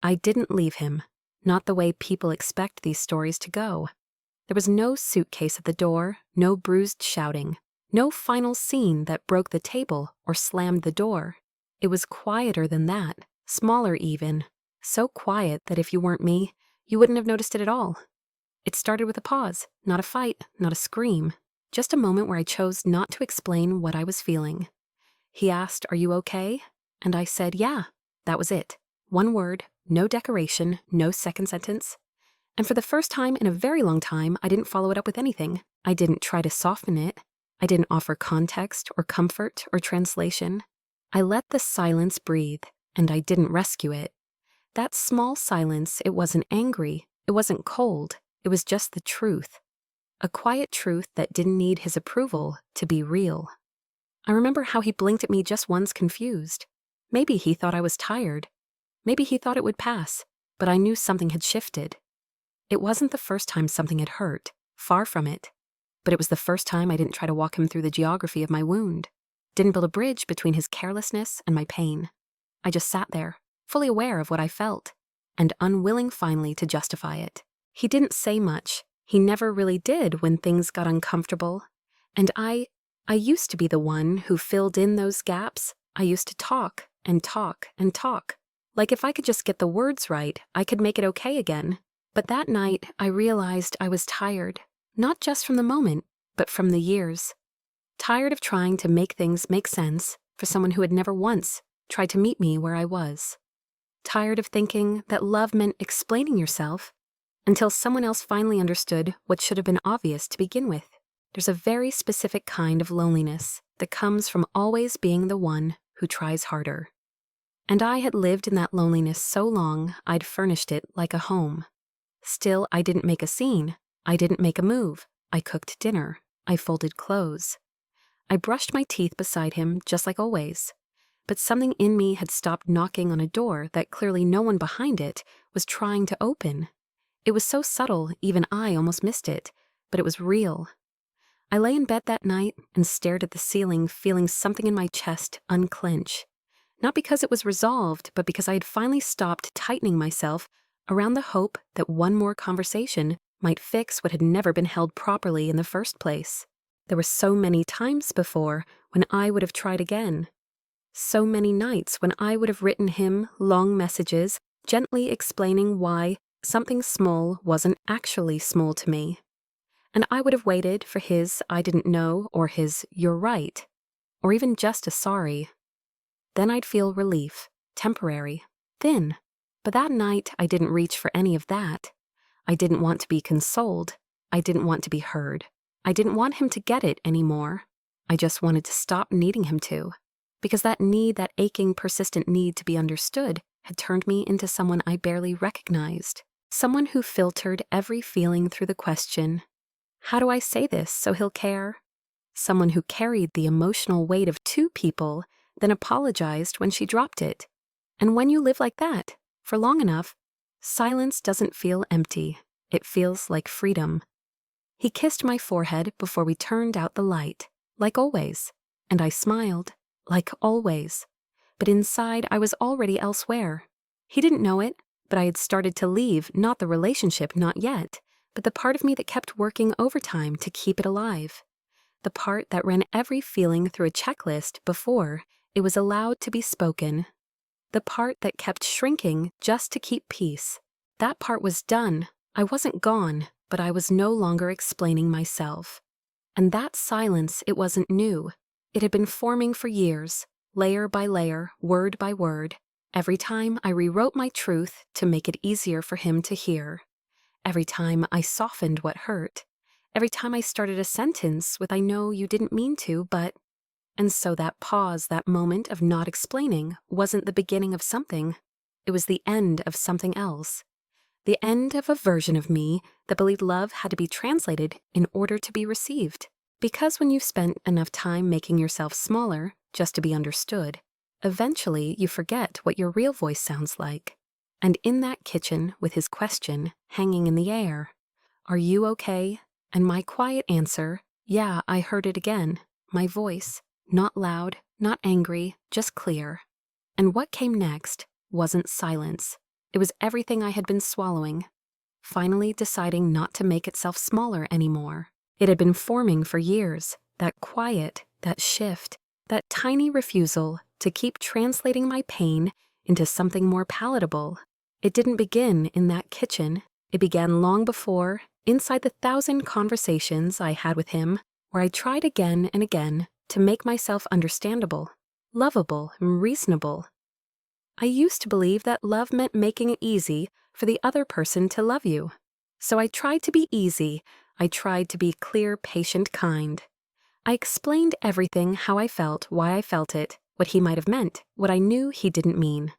I didn't leave him, not the way people expect these stories to go. There was no suitcase at the door, no bruised shouting, no final scene that broke the table or slammed the door. It was quieter than that, smaller even, so quiet that if you weren't me, you wouldn't have noticed it at all. It started with a pause, not a fight, not a scream, just a moment where I chose not to explain what I was feeling. He asked, "Are you okay?" And I said, "Yeah." That was it. One word, no decoration, no second sentence. And for the first time in a very long time, I didn't follow it up with anything. I didn't try to soften it. I didn't offer context or comfort or translation. I let the silence breathe, and I didn't rescue it. That small silence, it wasn't angry, it wasn't cold, it was just the truth. A quiet truth that didn't need his approval to be real. I remember how he blinked at me just once, confused. Maybe he thought I was tired. Maybe he thought it would pass, but I knew something had shifted. It wasn't the first time something had hurt, far from it. But it was the first time I didn't try to walk him through the geography of my wound, didn't build a bridge between his carelessness and my pain. I just sat there, fully aware of what I felt, and unwilling finally to justify it. He didn't say much. He never really did when things got uncomfortable. And I used to be the one who filled in those gaps. I used to talk and talk and talk. Like if I could just get the words right, I could make it okay again. But that night, I realized I was tired, not just from the moment, but from the years. Tired of trying to make things make sense for someone who had never once tried to meet me where I was. Tired of thinking that love meant explaining yourself until someone else finally understood what should have been obvious to begin with. There's a very specific kind of loneliness that comes from always being the one who tries harder. And I had lived in that loneliness so long, I'd furnished it like a home. Still, I didn't make a scene. I didn't make a move. I cooked dinner. I folded clothes. I brushed my teeth beside him, just like always. But something in me had stopped knocking on a door that clearly no one behind it was trying to open. It was so subtle, even I almost missed it, but it was real. I lay in bed that night and stared at the ceiling, feeling something in my chest unclench. Not because it was resolved, but because I had finally stopped tightening myself around the hope that one more conversation might fix what had never been held properly in the first place. There were so many times before when I would have tried again. So many nights when I would have written him long messages, gently explaining why something small wasn't actually small to me. And I would have waited for his "I didn't know" or his "you're right," or even just a sorry. Then I'd feel relief, temporary, thin. But that night, I didn't reach for any of that. I didn't want to be consoled. I didn't want to be heard. I didn't want him to get it anymore. I just wanted to stop needing him to. Because that need, that aching, persistent need to be understood, had turned me into someone I barely recognized. Someone who filtered every feeling through the question, "How do I say this so he'll care?" Someone who carried the emotional weight of two people, then apologized when she dropped it. And when you live like that, for long enough, silence doesn't feel empty. It feels like freedom. He kissed my forehead before we turned out the light, like always, and I smiled, like always. But inside, I was already elsewhere. He didn't know it, but I had started to leave, not the relationship, not yet, but the part of me that kept working overtime to keep it alive. The part that ran every feeling through a checklist before it was allowed to be spoken. The part that kept shrinking just to keep peace. That part was done. I wasn't gone, but I was no longer explaining myself. And that silence, it wasn't new. It had been forming for years, layer by layer, word by word. Every time I rewrote my truth to make it easier for him to hear. Every time I softened what hurt. Every time I started a sentence with "I know you didn't mean to, but..." And so that pause, that moment of not explaining, wasn't the beginning of something. It was the end of something else. The end of a version of me that believed love had to be translated in order to be received. Because when you've spent enough time making yourself smaller just to be understood, eventually you forget what your real voice sounds like. And in that kitchen, with his question hanging in the air, "Are you okay?" And my quiet answer, "Yeah, I heard it again." My voice, not loud, not angry, just clear. And what came next wasn't silence. It was everything I had been swallowing, finally deciding not to make itself smaller anymore. It had been forming for years, that quiet, that shift, that tiny refusal to keep translating my pain into something more palatable. It didn't begin in that kitchen. It began long before, inside the 1,000 conversations I had with him, where I tried again and again to make myself understandable, lovable, and reasonable. I used to believe that love meant making it easy for the other person to love you. So I tried to be easy. I tried to be clear, patient, kind. I explained everything, how I felt, why I felt it, what he might have meant, what I knew he didn't mean.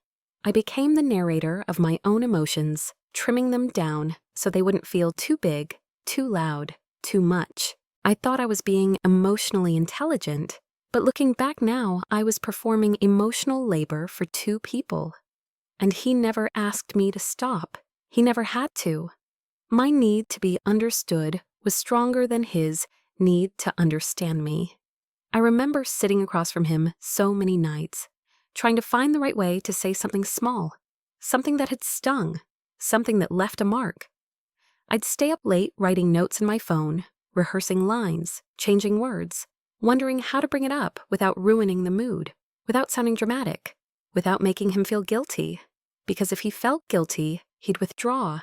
I became the narrator of my own emotions, trimming them down so they wouldn't feel too big, too loud, too much. I thought I was being emotionally intelligent, but looking back now, I was performing emotional labor for two people. And he never asked me to stop. He never had to. My need to be understood was stronger than his need to understand me. I remember sitting across from him so many nights, trying to find the right way to say something small, something that had stung, something that left a mark. I'd stay up late writing notes in my phone, rehearsing lines, changing words, wondering how to bring it up without ruining the mood, without sounding dramatic, without making him feel guilty. Because if he felt guilty, he'd withdraw.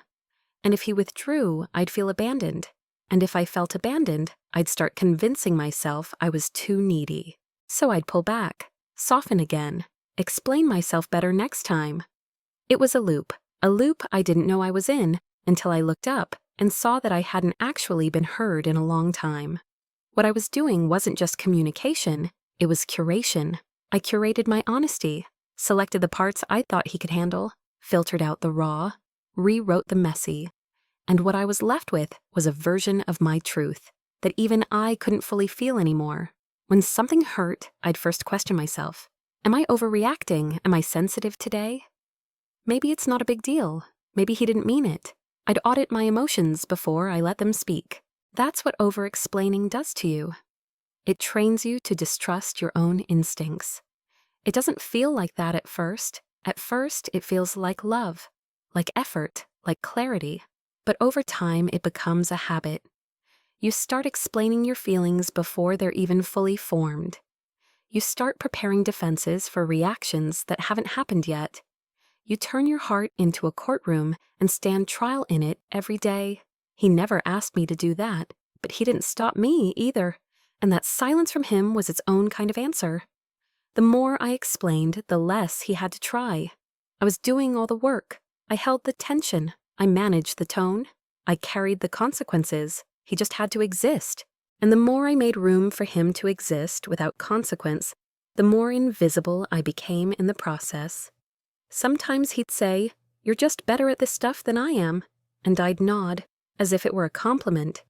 And if he withdrew, I'd feel abandoned. And if I felt abandoned, I'd start convincing myself I was too needy. So I'd pull back, soften again, explain myself better next time. It was a loop I didn't know I was in until I looked up and saw that I hadn't actually been heard in a long time. What I was doing wasn't just communication, it was curation. I curated my honesty, selected the parts I thought he could handle, filtered out the raw, rewrote the messy. And what I was left with was a version of my truth that even I couldn't fully feel anymore. When something hurt, I'd first question myself. Am I overreacting? Am I sensitive today? Maybe it's not a big deal. Maybe he didn't mean it. I'd audit my emotions before I let them speak. That's what over-explaining does to you. It trains you to distrust your own instincts. It doesn't feel like that at first. At first, it feels like love, like effort, like clarity. But over time, it becomes a habit. You start explaining your feelings before they're even fully formed. You start preparing defenses for reactions that haven't happened yet. You turn your heart into a courtroom and stand trial in it every day. He never asked me to do that, but he didn't stop me either. And that silence from him was its own kind of answer. The more I explained, the less he had to try. I was doing all the work. I held the tension. I managed the tone. I carried the consequences. He just had to exist. And the more I made room for him to exist without consequence, the more invisible I became in the process. Sometimes he'd say, "You're just better at this stuff than I am." And I'd nod, as if it were a compliment.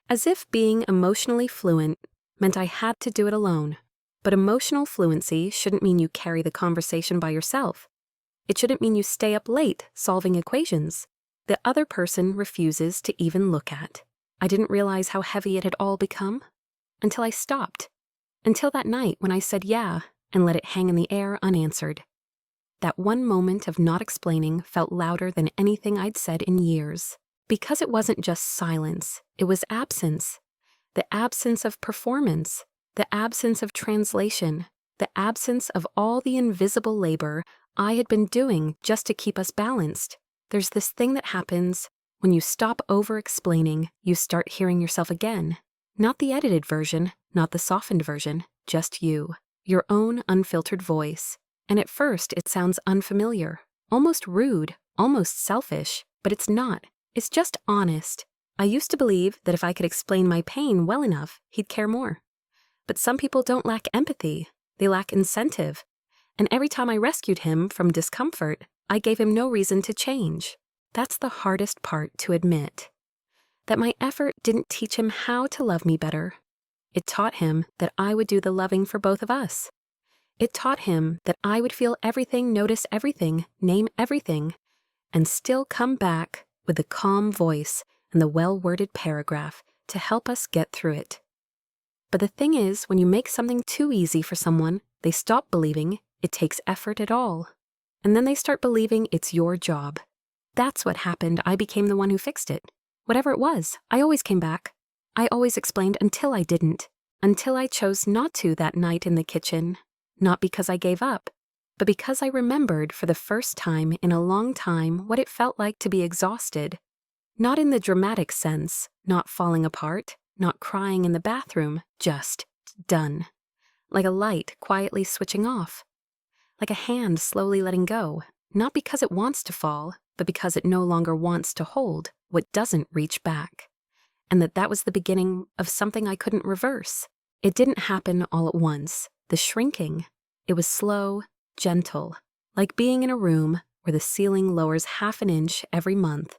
As if being emotionally fluent meant I had to do it alone. But emotional fluency shouldn't mean you carry the conversation by yourself. It shouldn't mean you stay up late solving equations the other person refuses to even look at. I didn't realize how heavy it had all become until I stopped. Until that night when I said yeah and let it hang in the air unanswered. That one moment of not explaining felt louder than anything I'd said in years. Because it wasn't just silence, it was absence. The absence of performance, the absence of translation, the absence of all the invisible labor I had been doing just to keep us balanced. There's this thing that happens when you stop over-explaining, you start hearing yourself again. Not the edited version, not the softened version, just you, your own unfiltered voice. And at first it sounds unfamiliar, almost rude, almost selfish, but it's not. It's just honest. I used to believe that if I could explain my pain well enough, he'd care more. But some people don't lack empathy, they lack incentive. And every time I rescued him from discomfort, I gave him no reason to change. That's the hardest part to admit. That my effort didn't teach him how to love me better. It taught him that I would do the loving for both of us. It taught him that I would feel everything, notice everything, name everything, and still come back with the calm voice and the well-worded paragraph to help us get through it. But the thing is, when you make something too easy for someone, they stop believing it takes effort at all. And then they start believing it's your job. That's what happened. I became the one who fixed it. Whatever it was, I always came back. I always explained until I didn't. Until I chose not to that night in the kitchen. Not because I gave up, but because I remembered for the first time in a long time what it felt like to be exhausted. Not in the dramatic sense, not falling apart, not crying in the bathroom, just done. Like a light quietly switching off. Like a hand slowly letting go, not because it wants to fall, but because it no longer wants to hold what doesn't reach back. And that was the beginning of something I couldn't reverse. It didn't happen all at once, the shrinking. It was slow, gentle, like being in a room where the ceiling lowers half an inch every month,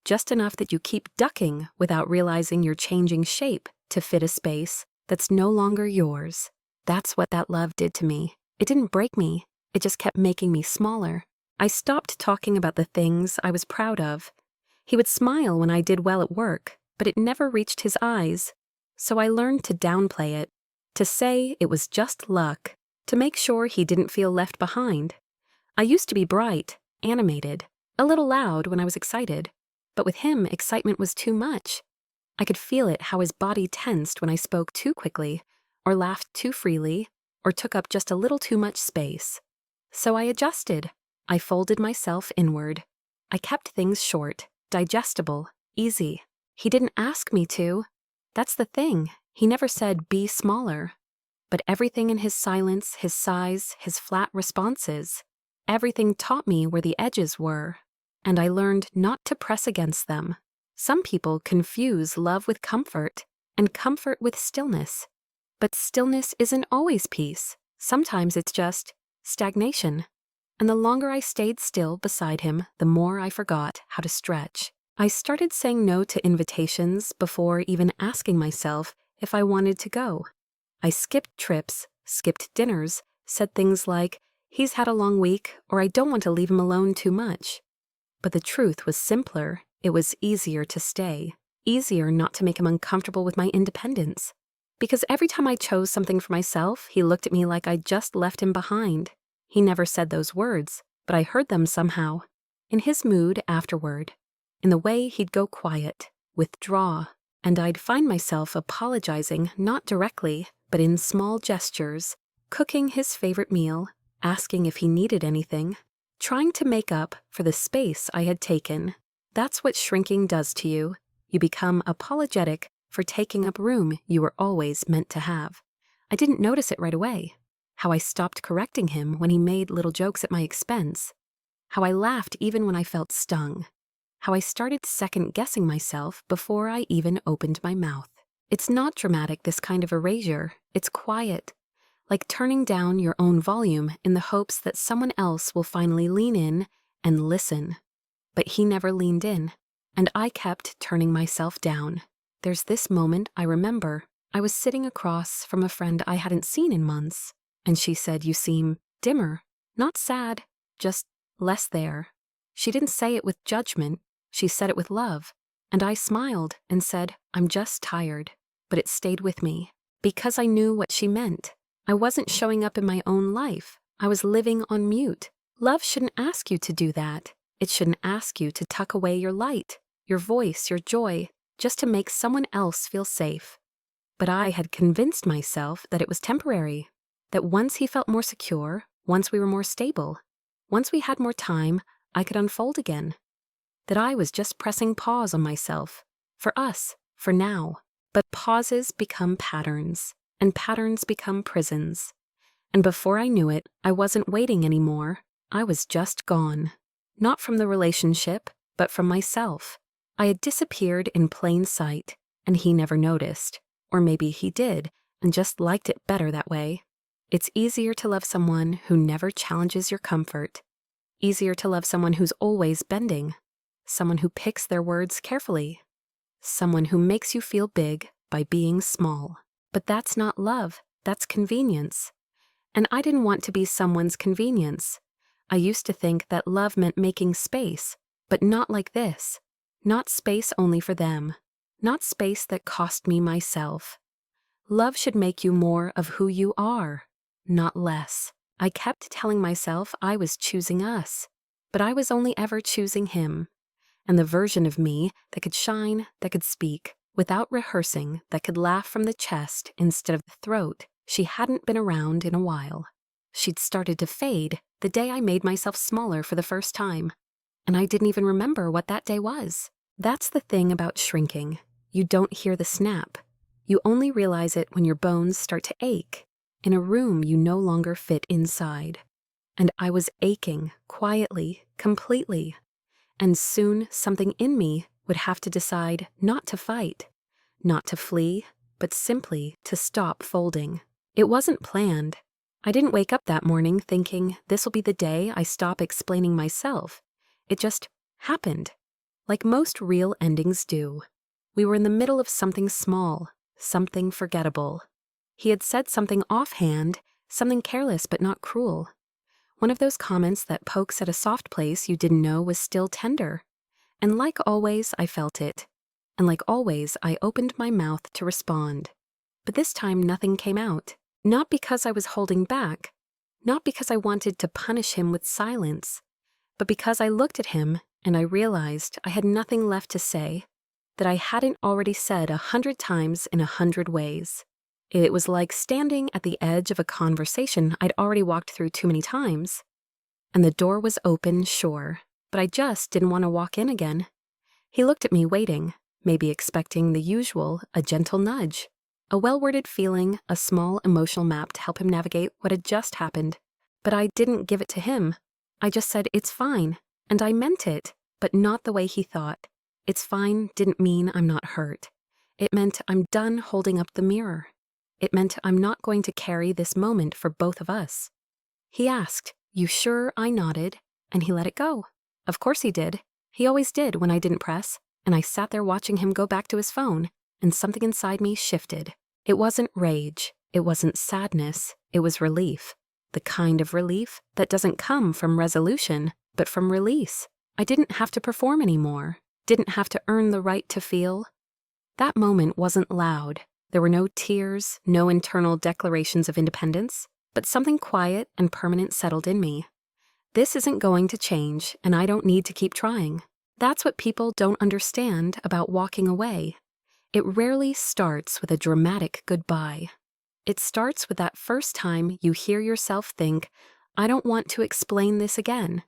just enough that you keep ducking without realizing you're changing shape to fit a space that's no longer yours. That's what that love did to me. It didn't break me, it just kept making me smaller. I stopped talking about the things I was proud of. He would smile when I did well at work, but it never reached his eyes. So I learned to downplay it, to say it was just luck, to make sure he didn't feel left behind. I used to be bright, animated, a little loud when I was excited, but with him, excitement was too much. I could feel it how his body tensed when I spoke too quickly, or laughed too freely, or took up just a little too much space. So I adjusted. I folded myself inward. I kept things short, digestible, easy. He didn't ask me to. That's the thing. He never said, be smaller. But everything in his silence, his sighs, his flat responses, everything taught me where the edges were. And I learned not to press against them. Some people confuse love with comfort, and comfort with stillness. But stillness isn't always peace. Sometimes it's just stagnation. And the longer I stayed still beside him, the more I forgot how to stretch. I started saying no to invitations before even asking myself if I wanted to go. I skipped trips, skipped dinners, said things like, he's had a long week, or I don't want to leave him alone too much. But the truth was simpler. It was easier to stay. Easier not to make him uncomfortable with my independence. Because every time I chose something for myself, he looked at me like I'd just left him behind. He never said those words, but I heard them somehow. In his mood afterward. In the way he'd go quiet, withdraw, and I'd find myself apologizing not directly, but in small gestures, cooking his favorite meal, asking if he needed anything, trying to make up for the space I had taken. That's what shrinking does to you. You become apologetic for taking up room you were always meant to have. I didn't notice it right away. How I stopped correcting him when he made little jokes at my expense. How I laughed even when I felt stung. How I started second-guessing myself before I even opened my mouth. It's not dramatic, this kind of erasure. It's quiet. Like turning down your own volume in the hopes that someone else will finally lean in and listen. But he never leaned in, and I kept turning myself down. There's this moment I remember. I was sitting across from a friend I hadn't seen in months, and she said, "You seem dimmer." Not sad, just less there. She didn't say it with judgment. She said it with love. And I smiled and said, "I'm just tired." But it stayed with me, because I knew what she meant. I wasn't showing up in my own life. I was living on mute. Love shouldn't ask you to do that. It shouldn't ask you to tuck away your light, your voice, your joy, just to make someone else feel safe. But I had convinced myself that it was temporary, that once he felt more secure, once we were more stable, once we had more time, I could unfold again. That I was just pressing pause on myself, for us, for now. But pauses become patterns, and patterns become prisons. And before I knew it, I wasn't waiting anymore. I was just gone. Not from the relationship, but from myself. I had disappeared in plain sight, and he never noticed. Or maybe he did, and just liked it better that way. It's easier to love someone who never challenges your comfort. Easier to love someone who's always bending. Someone who picks their words carefully. Someone who makes you feel big by being small. But that's not love, that's convenience. And I didn't want to be someone's convenience. I used to think that love meant making space, but not like this. Not space only for them. Not space that cost me myself. Love should make you more of who you are, not less. I kept telling myself I was choosing us, but I was only ever choosing him. And the version of me that could shine, that could speak, without rehearsing, that could laugh from the chest instead of the throat, she hadn't been around in a while. She'd started to fade the day I made myself smaller for the first time. And I didn't even remember what that day was. That's the thing about shrinking. You don't hear the snap. You only realize it when your bones start to ache in a room you no longer fit inside. And I was aching, quietly, completely. And soon something in me would have to decide not to fight, not to flee, but simply to stop folding. It wasn't planned. I didn't wake up that morning thinking this will be the day I stop explaining myself. It just happened, like most real endings do. We were in the middle of something small, something forgettable. He had said something offhand, something careless but not cruel. One of those comments that pokes at a soft place you didn't know was still tender. And like always, I felt it. And like always, I opened my mouth to respond. But this time nothing came out. Not because I was holding back, not because I wanted to punish him with silence, but because I looked at him and I realized I had nothing left to say that I hadn't already said 100 times in 100 ways. It was like standing at the edge of a conversation I'd already walked through too many times. And the door was open, sure, but I just didn't want to walk in again. He looked at me waiting, maybe expecting the usual, a gentle nudge, a well-worded feeling, a small emotional map to help him navigate what had just happened. But I didn't give it to him. I just said, it's fine, and I meant it, but not the way he thought. It's fine didn't mean I'm not hurt. It meant I'm done holding up the mirror. It meant I'm not going to carry this moment for both of us. He asked, "You sure?" I nodded, and he let it go. Of course he did. He always did when I didn't press, and I sat there watching him go back to his phone, and something inside me shifted. It wasn't rage. It wasn't sadness. It was relief. The kind of relief that doesn't come from resolution, but from release. I didn't have to perform anymore. Didn't have to earn the right to feel. That moment wasn't loud. There were no tears, no internal declarations of independence, but something quiet and permanent settled in me. This isn't going to change, and I don't need to keep trying. That's what people don't understand about walking away. It rarely starts with a dramatic goodbye. It starts with that first time you hear yourself think, I don't want to explain this again.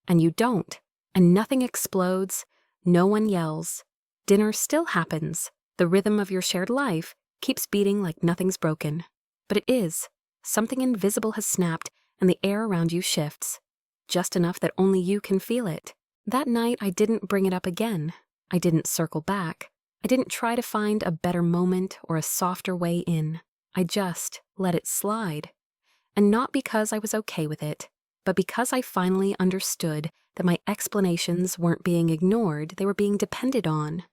And you don't, and nothing explodes, no one yells. Dinner still happens. The rhythm of your shared life keeps beating like nothing's broken. But it is. Something invisible has snapped, and the air around you shifts. Just enough that only you can feel it. That night, I didn't bring it up again. I didn't circle back. I didn't try to find a better moment or a softer way in. I just let it slide. And not because I was okay with it, but because I finally understood that my explanations weren't being ignored, they were being depended on.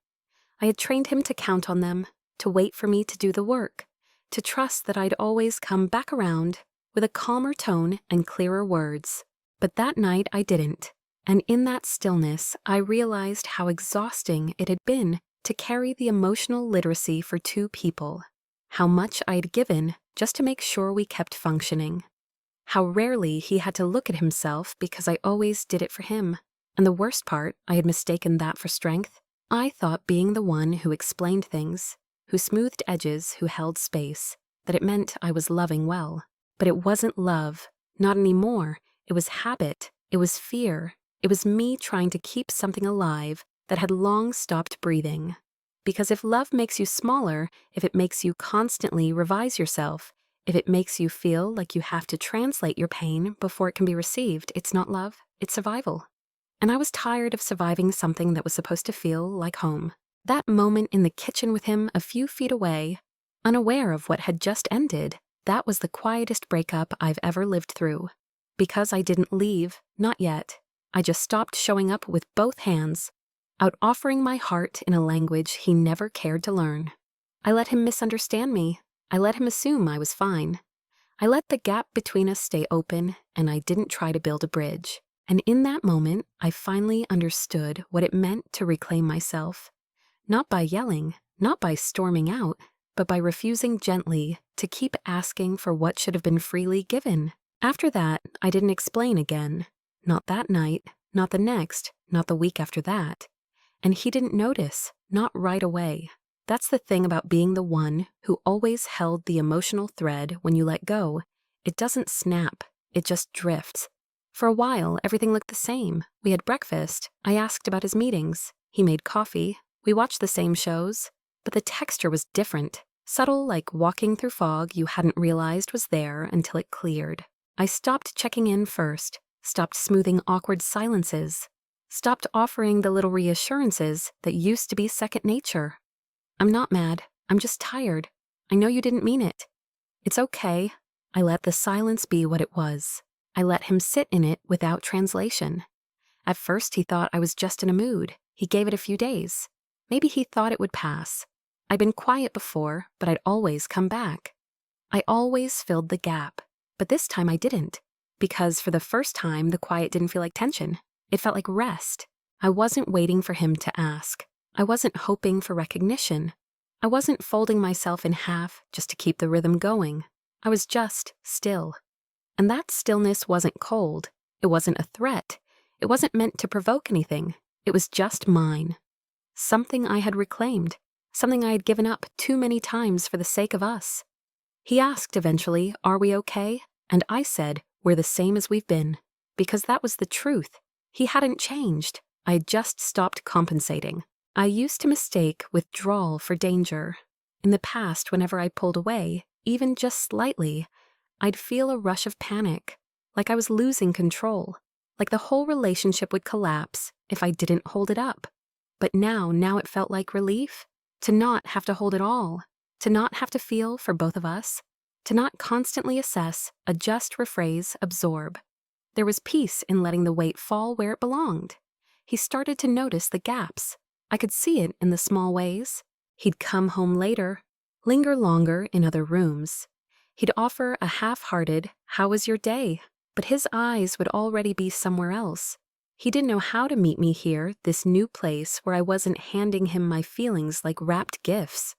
I had trained him to count on them, to wait for me to do the work, to trust that I'd always come back around with a calmer tone and clearer words. But that night I didn't, and in that stillness I realized how exhausting it had been to carry the emotional literacy for two people, how much I'd given just to make sure we kept functioning, how rarely he had to look at himself because I always did it for him. And the worst part, I had mistaken that for strength. I thought being the one who explained things, who smoothed edges, who held space, that it meant I was loving well. But it wasn't love, not anymore. It was habit. It was fear. It was me trying to keep something alive that had long stopped breathing. Because if love makes you smaller, if it makes you constantly revise yourself, if it makes you feel like you have to translate your pain before it can be received, it's not love, it's survival. And I was tired of surviving something that was supposed to feel like home. That moment in the kitchen with him a few feet away, unaware of what had just ended, that was the quietest breakup I've ever lived through. Because I didn't leave, not yet. I just stopped showing up with both hands, out offering my heart in a language he never cared to learn. I let him misunderstand me. I let him assume I was fine. I let the gap between us stay open, and I didn't try to build a bridge. And in that moment, I finally understood what it meant to reclaim myself. Not by yelling, not by storming out, but by refusing gently to keep asking for what should have been freely given. After that, I didn't explain again. Not that night, not the next, not the week after that. And he didn't notice, not right away. That's the thing about being the one who always held the emotional thread when you let go. It doesn't snap, it just drifts. For a while, everything looked the same. We had breakfast. I asked about his meetings. He made coffee. We watched the same shows. But the texture was different. Subtle, like walking through fog you hadn't realized was there until it cleared. I stopped checking in first, stopped smoothing awkward silences, stopped offering the little reassurances that used to be second nature. I'm not mad. I'm just tired. I know you didn't mean it. It's okay. I let the silence be what it was. I let him sit in it without translation. At first, he thought I was just in a mood. He gave it a few days. Maybe he thought it would pass. I'd been quiet before, but I'd always come back. I always filled the gap. But this time I didn't. Because for the first time, the quiet didn't feel like tension. It felt like rest. I wasn't waiting for him to ask. I wasn't hoping for recognition. I wasn't folding myself in half just to keep the rhythm going. I was just still. And that stillness wasn't cold. It wasn't a threat. It wasn't meant to provoke anything. It was just mine. Something I had reclaimed. Something I had given up too many times for the sake of us. He asked eventually, "Are we okay?" And I said, "We're the same as we've been." Because that was the truth. He hadn't changed. I had just stopped compensating. I used to mistake withdrawal for danger. In the past, whenever I pulled away, even just slightly, I'd feel a rush of panic, like I was losing control, like the whole relationship would collapse if I didn't hold it up. But now it felt like relief, to not have to hold it all, to not have to feel for both of us, to not constantly assess, adjust, rephrase, absorb. There was peace in letting the weight fall where it belonged. He started to notice the gaps. I could see it in the small ways. He'd come home later, linger longer in other rooms. He'd offer a half-hearted, "How was your day?" But his eyes would already be somewhere else. He didn't know how to meet me here, this new place where I wasn't handing him my feelings like wrapped gifts,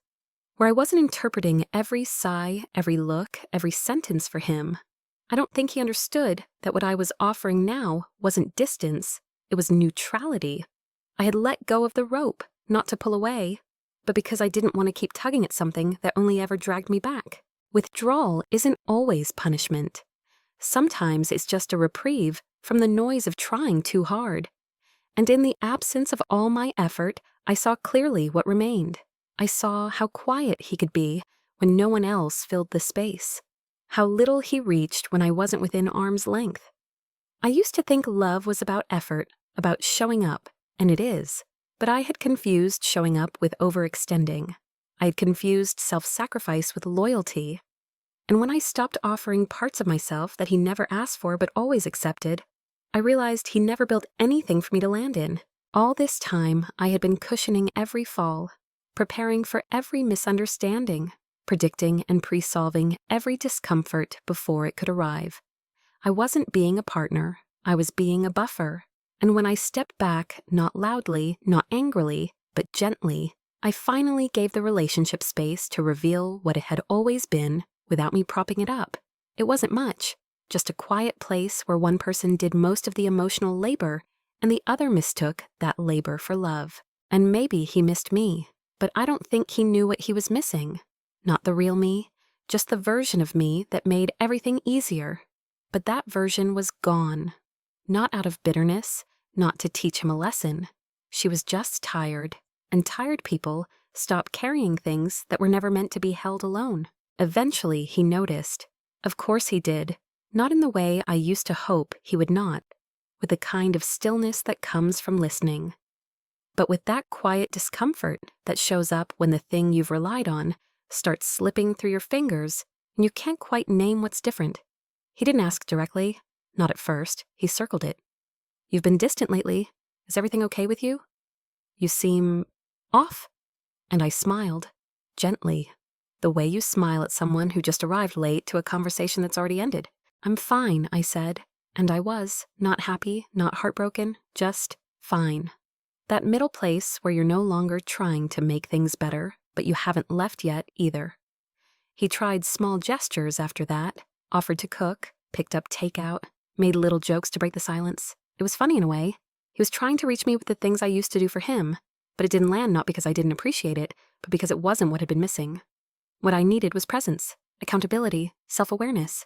where I wasn't interpreting every sigh, every look, every sentence for him. I don't think he understood that what I was offering now wasn't distance, it was neutrality. I had let go of the rope, not to pull away, but because I didn't want to keep tugging at something that only ever dragged me back. Withdrawal isn't always punishment. Sometimes it's just a reprieve from the noise of trying too hard. And in the absence of all my effort, I saw clearly what remained. I saw how quiet he could be when no one else filled the space. How little he reached when I wasn't within arm's length. I used to think love was about effort, about showing up, and it is. But I had confused showing up with overextending. I had confused self-sacrifice with loyalty. And when I stopped offering parts of myself that he never asked for but always accepted, I realized he never built anything for me to land in. All this time, I had been cushioning every fall, preparing for every misunderstanding, predicting and pre-solving every discomfort before it could arrive. I wasn't being a partner, I was being a buffer. And when I stepped back, not loudly, not angrily, but gently, I finally gave the relationship space to reveal what it had always been without me propping it up. It wasn't much, just a quiet place where one person did most of the emotional labor and the other mistook that labor for love. And maybe he missed me, but I don't think he knew what he was missing. Not the real me, just the version of me that made everything easier. But that version was gone. Not out of bitterness, not to teach him a lesson. She was just tired, and tired people stop carrying things that were never meant to be held alone. Eventually, he noticed. Of course he did, not in the way I used to hope he would not, with the kind of stillness that comes from listening, but with that quiet discomfort that shows up when the thing you've relied on starts slipping through your fingers and you can't quite name what's different. He didn't ask directly. Not at first. He circled it. "You've been distant lately. Is everything okay with you? You seem off." And I smiled, gently, the way you smile at someone who just arrived late to a conversation that's already ended. "I'm fine," I said. And I was, not happy, not heartbroken, just fine. That middle place where you're no longer trying to make things better, but you haven't left yet either. He tried small gestures after that, offered to cook, picked up takeout, made little jokes to break the silence. It was funny in a way. He was trying to reach me with the things I used to do for him, but it didn't land not because I didn't appreciate it, but because it wasn't what had been missing. What I needed was presence, accountability, self-awareness.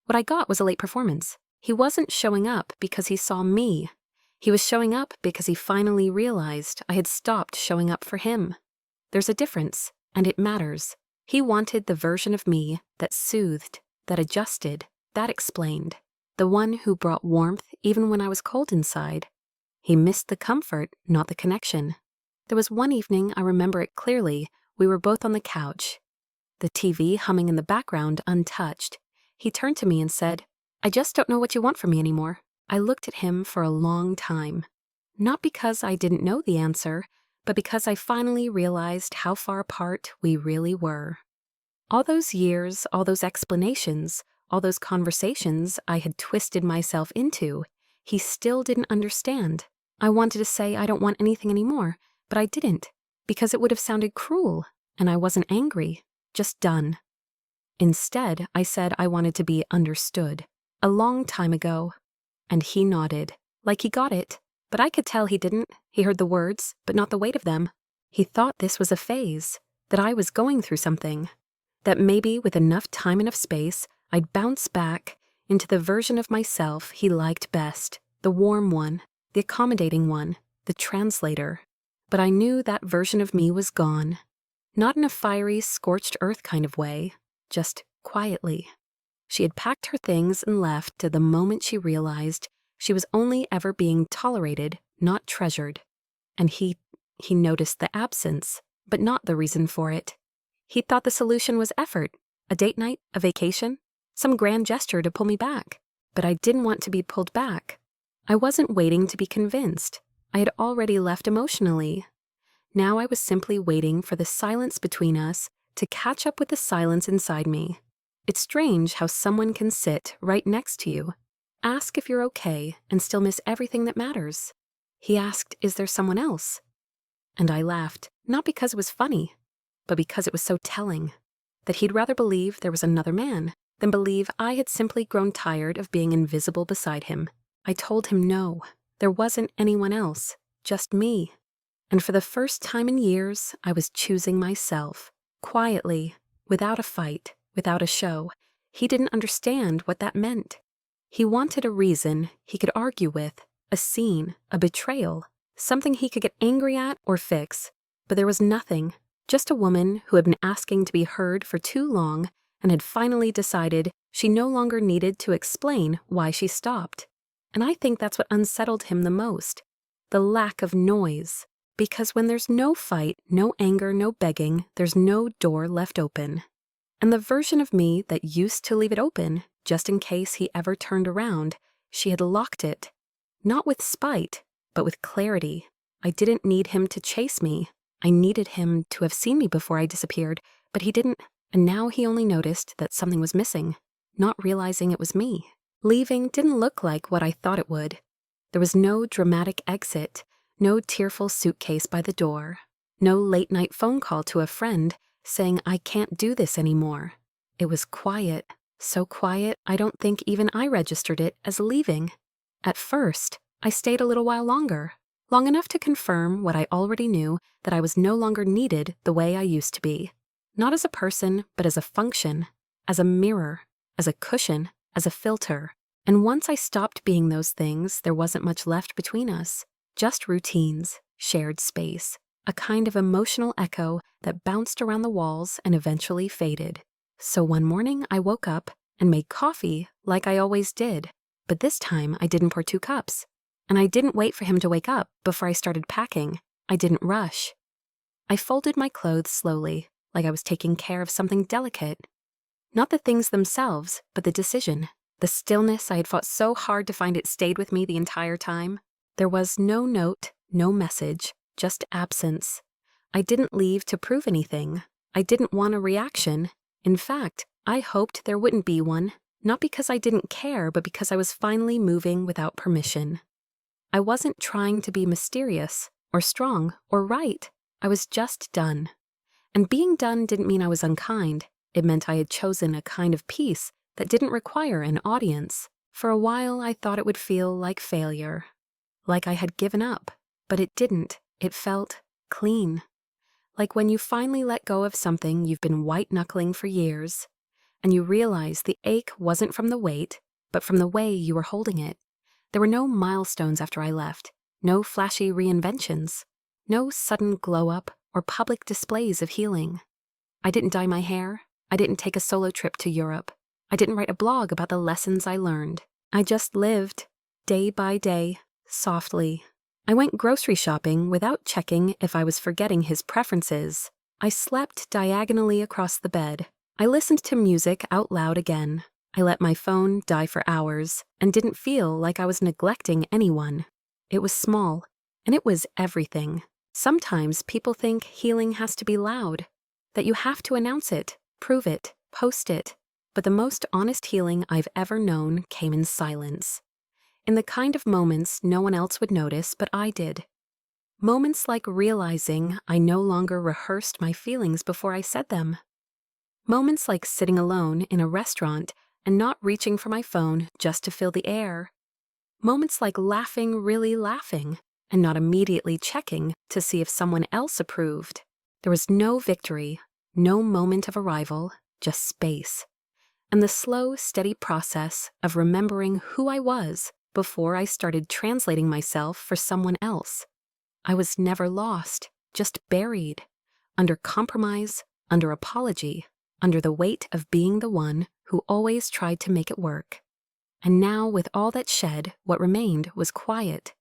What I got was a late performance. He wasn't showing up because he saw me. He was showing up because he finally realized I had stopped showing up for him. There's a difference, and it matters. He wanted the version of me that soothed, that adjusted, that explained. The one who brought warmth even when I was cold inside. He missed the comfort, not the connection. There was one evening, I remember it clearly, we were both on the couch. The TV humming in the background untouched. He turned to me and said, "I just don't know what you want from me anymore." I looked at him for a long time. Not because I didn't know the answer, but because I finally realized how far apart we really were. All those years, all those explanations, all those conversations I had twisted myself into, he still didn't understand. I wanted to say I don't want anything anymore, but I didn't, because it would have sounded cruel, and I wasn't angry, just done. Instead, I said I wanted to be understood, a long time ago. And he nodded, like he got it, but I could tell he didn't. He heard the words, but not the weight of them. He thought this was a phase, that I was going through something, that maybe with enough time, enough space, I'd bounce back into the version of myself he liked best, the warm one, the accommodating one, the translator. But I knew that version of me was gone, not in a fiery, scorched earth kind of way, just quietly. She had packed her things and left to the moment she realized she was only ever being tolerated, not treasured. And he noticed the absence, but not the reason for it. He thought the solution was effort, a date night, a vacation, some grand gesture to pull me back. But I didn't want to be pulled back. I wasn't waiting to be convinced. I had already left emotionally. Now I was simply waiting for the silence between us to catch up with the silence inside me. It's strange how someone can sit right next to you, ask if you're okay, and still miss everything that matters. He asked, "Is there someone else?" And I laughed, not because it was funny, but because it was so telling, that he'd rather believe there was another man than believe I had simply grown tired of being invisible beside him. I told him no, there wasn't anyone else, just me. And for the first time in years, I was choosing myself, quietly, without a fight, without a show. He didn't understand what that meant. He wanted a reason he could argue with, a scene, a betrayal, something he could get angry at or fix. But there was nothing, just a woman who had been asking to be heard for too long and had finally decided she no longer needed to explain why she stopped. And I think that's what unsettled him the most, the lack of noise. Because when there's no fight, no anger, no begging, there's no door left open. And the version of me that used to leave it open, just in case he ever turned around, she had locked it. Not with spite, but with clarity. I didn't need him to chase me. I needed him to have seen me before I disappeared, but he didn't, and now he only noticed that something was missing, not realizing it was me. Leaving didn't look like what I thought it would. There was no dramatic exit, no tearful suitcase by the door, no late-night phone call to a friend saying I can't do this anymore. It was quiet, so quiet I don't think even I registered it as leaving. At first, I stayed a little while longer, long enough to confirm what I already knew, that I was no longer needed the way I used to be. Not as a person, but as a function, as a mirror, as a cushion, as a filter. And once I stopped being those things, there wasn't much left between us. Just routines, shared space, a kind of emotional echo that bounced around the walls and eventually faded. So one morning I woke up and made coffee like I always did, but this time I didn't pour 2 cups. And I didn't wait for him to wake up before I started packing. I didn't rush. I folded my clothes slowly, like I was taking care of something delicate. Not the things themselves, but the decision. The stillness I had fought so hard to find, it stayed with me the entire time. There was no note, no message, just absence. I didn't leave to prove anything. I didn't want a reaction. In fact, I hoped there wouldn't be one, not because I didn't care, but because I was finally moving without permission. I wasn't trying to be mysterious, or strong, or right. I was just done. And being done didn't mean I was unkind. It meant I had chosen a kind of peace that didn't require an audience. For a while, I thought it would feel like failure, like I had given up, but it didn't. It felt clean. Like when you finally let go of something you've been white-knuckling for years, and you realize the ache wasn't from the weight, but from the way you were holding it. There were no milestones after I left, no flashy reinventions, no sudden glow-up or public displays of healing. I didn't dye my hair. I didn't take a solo trip to Europe. I didn't write a blog about the lessons I learned. I just lived, day by day, softly. I went grocery shopping without checking if I was forgetting his preferences. I slept diagonally across the bed. I listened to music out loud again. I let my phone die for hours and didn't feel like I was neglecting anyone. It was small, and it was everything. Sometimes people think healing has to be loud, that you have to announce it, prove it, post it. But the most honest healing I've ever known came in silence. In the kind of moments no one else would notice, but I did. Moments like realizing I no longer rehearsed my feelings before I said them. Moments like sitting alone in a restaurant and not reaching for my phone just to fill the air. Moments like really laughing, and not immediately checking to see if someone else approved. There was no victory, no moment of arrival, just space. And the slow, steady process of remembering who I was before I started translating myself for someone else. I was never lost, just buried, under compromise, under apology, under the weight of being the one who always tried to make it work. And now, with all that shed, what remained was quiet.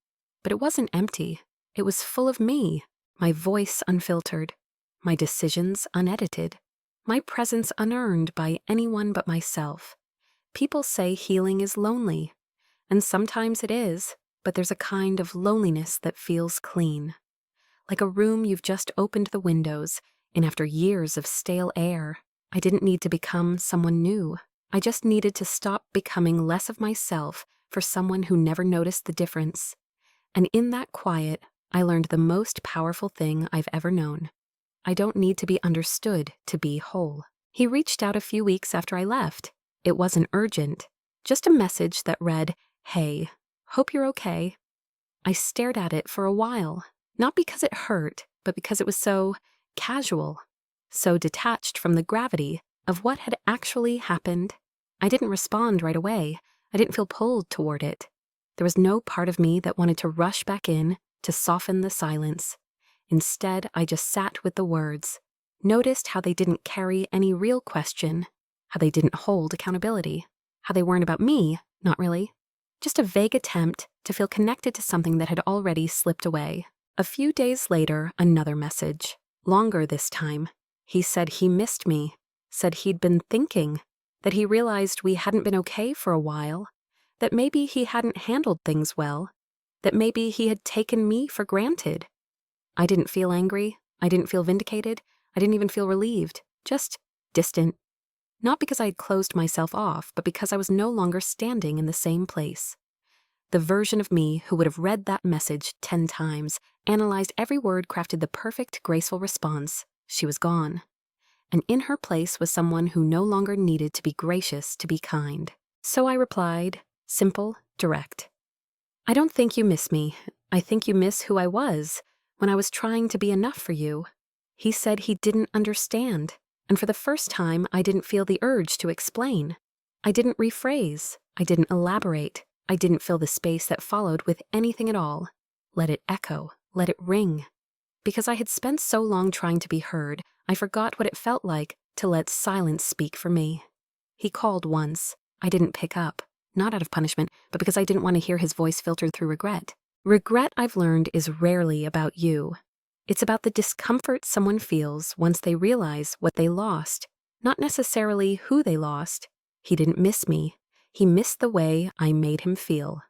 But it wasn't empty. It was full of me, my voice unfiltered, my decisions unedited, my presence unearned by anyone but myself. People say healing is lonely, and sometimes it is, but there's a kind of loneliness that feels clean. Like a room you've just opened the windows in after years of stale air. I didn't need to become someone new. I just needed to stop becoming less of myself for someone who never noticed the difference. And in that quiet, I learned the most powerful thing I've ever known. I don't need to be understood to be whole. He reached out a few weeks after I left. It wasn't urgent, just a message that read, "Hey, hope you're okay." I stared at it for a while, not because it hurt, but because it was so casual, so detached from the gravity of what had actually happened. I didn't respond right away. I didn't feel pulled toward it. There was no part of me that wanted to rush back in to soften the silence. Instead, I just sat with the words, noticed how they didn't carry any real question, how they didn't hold accountability, how they weren't about me, not really. Just a vague attempt to feel connected to something that had already slipped away. A few days later, another message, longer this time. He said he missed me, said he'd been thinking, that he realized we hadn't been okay for a while, that maybe he hadn't handled things well, that maybe he had taken me for granted. I didn't feel angry, I didn't feel vindicated, I didn't even feel relieved, just distant. Not because I had closed myself off, but because I was no longer standing in the same place. The version of me who would have read that message 10 times, analyzed every word, crafted the perfect, graceful response, she was gone. And in her place was someone who no longer needed to be gracious to be kind. So I replied, simple, direct. I don't think you miss me. I think you miss who I was when I was trying to be enough for you. He said he didn't understand, and for the first time I didn't feel the urge to explain. I didn't rephrase. I didn't elaborate. I didn't fill the space that followed with anything at all. Let it echo. Let it ring. Because I had spent so long trying to be heard, I forgot what it felt like to let silence speak for me. He called once. I didn't pick up, not out of punishment, but because I didn't want to hear his voice filtered through regret. Regret, I've learned, is rarely about you. It's about the discomfort someone feels once they realize what they lost, not necessarily who they lost. He didn't miss me. He missed the way I made him feel.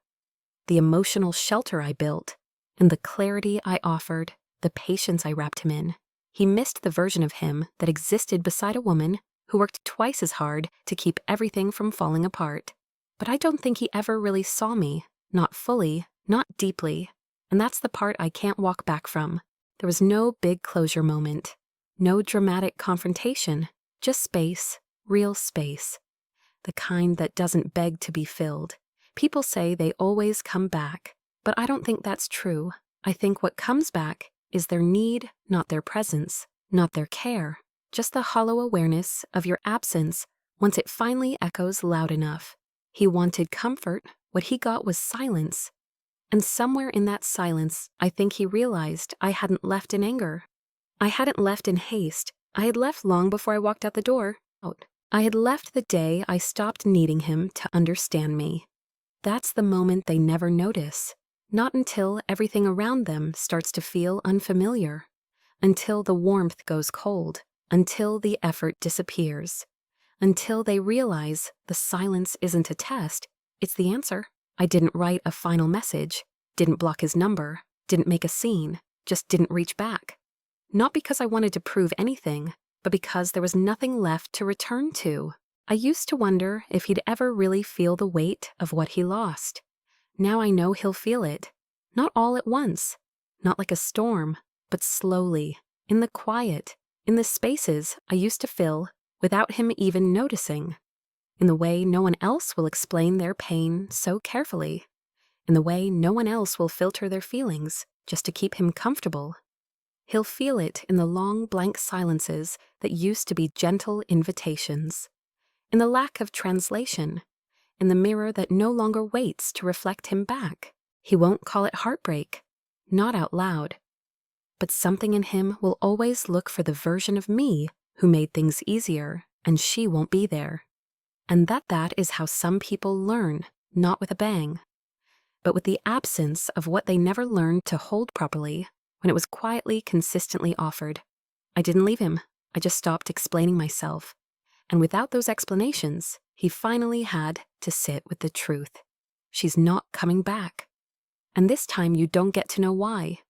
The emotional shelter I built, and the clarity I offered, the patience I wrapped him in. He missed the version of him that existed beside a woman who worked twice as hard to keep everything from falling apart. But I don't think he ever really saw me, not fully, not deeply, and that's the part I can't walk back from. There was no big closure moment, no dramatic confrontation, just space, real space. the kind that doesn't beg to be filled. People say they always come back, but I don't think that's true. I think what comes back is their need, not their presence, not their care, just the hollow awareness of your absence once it finally echoes loud enough. He wanted comfort, what he got was silence. And somewhere in that silence, I think he realized I hadn't left in anger. I hadn't left in haste. I had left long before I walked out the door. I had left the day I stopped needing him to understand me. That's the moment they never notice. Not until everything around them starts to feel unfamiliar. Until the warmth goes cold. Until the effort disappears. Until they realize the silence isn't a test, it's the answer. I didn't write a final message, didn't block his number, didn't make a scene, just didn't reach back. Not because I wanted to prove anything, but because there was nothing left to return to. I used to wonder if he'd ever really feel the weight of what he lost. Now I know he'll feel it. Not all at once, not like a storm, but slowly, in the quiet, in the spaces I used to fill without him even noticing. In the way no one else will explain their pain so carefully. In the way no one else will filter their feelings just to keep him comfortable. He'll feel it in the long blank silences that used to be gentle invitations. In the lack of translation. In the mirror that no longer waits to reflect him back. He won't call it heartbreak. Not out loud. But something in him will always look for the version of me who made things easier, and she won't be there. And that is how some people learn, not with a bang, but with the absence of what they never learned to hold properly when it was quietly, consistently offered. I didn't leave him. I just stopped explaining myself. And without those explanations, he finally had to sit with the truth. She's not coming back. And this time you don't get to know why.